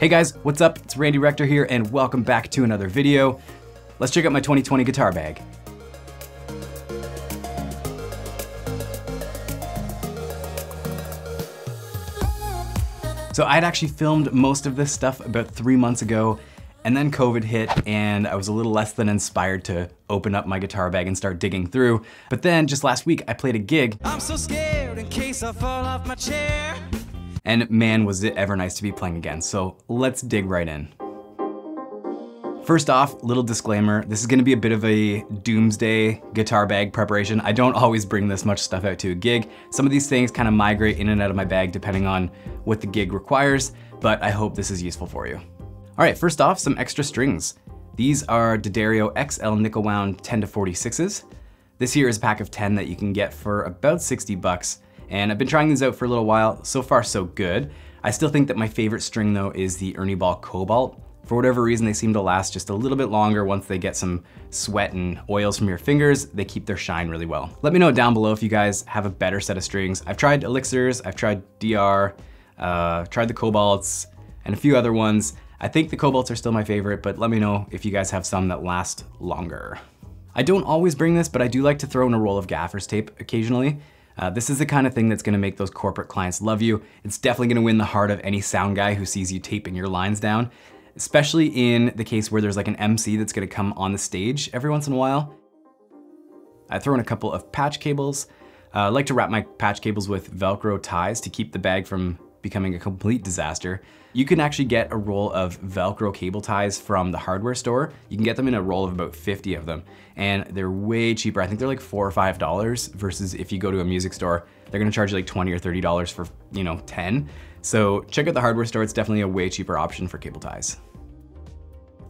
Hey guys, what's up? It's Randy Rector here and welcome back to another video. Let's check out my 2020 guitar bag. So I'd actually filmed most of this stuff about 3 months ago, and then COVID hit and I was a little less than inspired to open up my guitar bag and start digging through. But then just last week I played a gig. I'm so scared in case I fall off my chair. And man, was it ever nice to be playing again. So let's dig right in. First off, little disclaimer, this is gonna be a bit of a doomsday guitar bag preparation. I don't always bring this much stuff out to a gig. Some of these things kind of migrate in and out of my bag depending on what the gig requires, but I hope this is useful for you. All right, first off, some extra strings. These are D'Addario XL nickel wound 10 to 46s. This here is a pack of 10 that you can get for about 60 bucks. And I've been trying these out for a little while. So far, so good. I still think that my favorite string though is the Ernie Ball Cobalt. For whatever reason, they seem to last just a little bit longer once they get some sweat and oils from your fingers. They keep their shine really well. Let me know down below if you guys have a better set of strings. I've tried Elixirs, I've tried DR, tried the Cobalts, and a few other ones. I think the Cobalts are still my favorite, but let me know if you guys have some that last longer. I don't always bring this, but I do like to throw in a roll of gaffer's tape occasionally. This is the kind of thing that's gonna make those corporate clients love you. It's definitely gonna win the heart of any sound guy who sees you taping your lines down, especially in the case where there's like an MC that's gonna come on the stage every once in a while. I throw in a couple of patch cables. I like to wrap my patch cables with Velcro ties to keep the bag from becoming a complete disaster. You can actually get a roll of Velcro cable ties from the hardware store. You can get them in a roll of about 50 of them, and they're way cheaper. I think they're like $4 or $5 versus if you go to a music store, they're gonna charge you like $20 or $30 for 10. So check out the hardware store. It's definitely a way cheaper option for cable ties.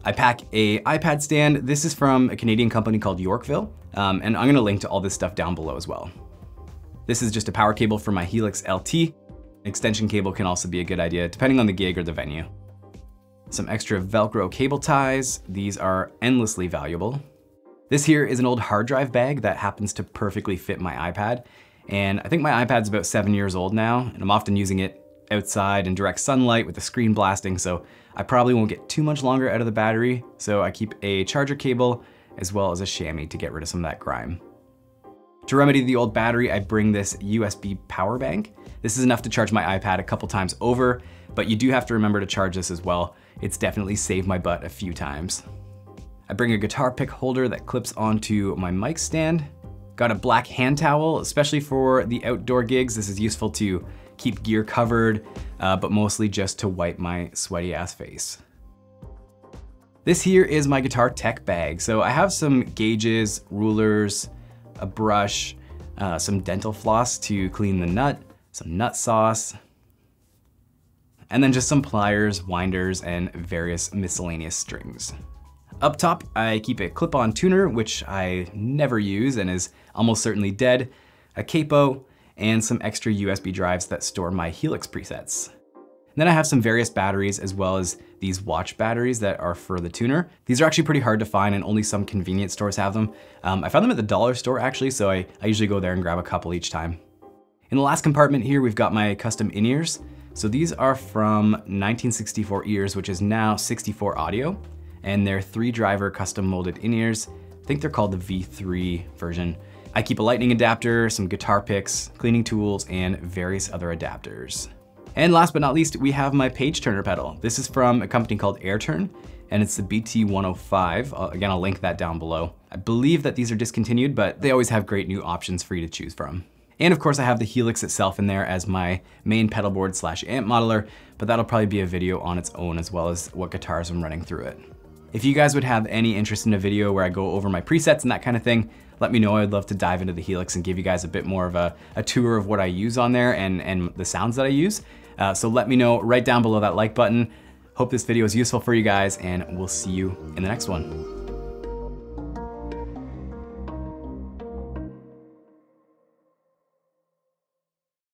I pack a iPad stand. This is from a Canadian company called Yorkville, and I'm gonna link to all this stuff down below as well. This is just a power cable for my Helix LT. Extension cable can also be a good idea, depending on the gig or the venue. Some extra Velcro cable ties. These are endlessly valuable. This here is an old hard drive bag that happens to perfectly fit my iPad. And I think my iPad's about 7 years old now, and I'm often using it outside in direct sunlight with the screen blasting, so I probably won't get too much longer out of the battery. So I keep a charger cable as well as a chamois to get rid of some of that grime. To remedy the old battery, I bring this USB power bank. This is enough to charge my iPad a couple times over, but you do have to remember to charge this as well. It's definitely saved my butt a few times. I bring a guitar pick holder that clips onto my mic stand. Got a black hand towel, especially for the outdoor gigs. This is useful to keep gear covered, but mostly just to wipe my sweaty ass face. This here is my guitar tech bag. So I have some gauges, rulers, a brush, some dental floss to clean the nut, some nut sauce, and then just some pliers, winders, and various miscellaneous strings. Up top, I keep a clip-on tuner, which I never use and is almost certainly dead, a capo, and some extra USB drives that store my Helix presets. And then I have some various batteries as well as these watch batteries that are for the tuner. These are actually pretty hard to find and only some convenience stores have them. I found them at the dollar store actually, so I usually go there and grab a couple each time. In the last compartment here, we've got my custom in-ears. So these are from 1964 ears, which is now 64 audio, and they're 3-driver custom molded in-ears. I think they're called the V3 version. I keep a lightning adapter, some guitar picks, cleaning tools, and various other adapters. And last but not least, we have my page turner pedal. This is from a company called AirTurn, and it's the BT105. Again, I'll link that down below. I believe that these are discontinued, but they always have great new options for you to choose from. And of course, I have the Helix itself in there as my main pedal board / amp modeler, but that'll probably be a video on its own as well as what guitars I'm running through it. If you guys would have any interest in a video where I go over my presets and that kind of thing, let me know. I'd love to dive into the Helix and give you guys a bit more of a tour of what I use on there and the sounds that I use. So let me know right down below that like button. Hope this video is useful for you guys, and we'll see you in the next one.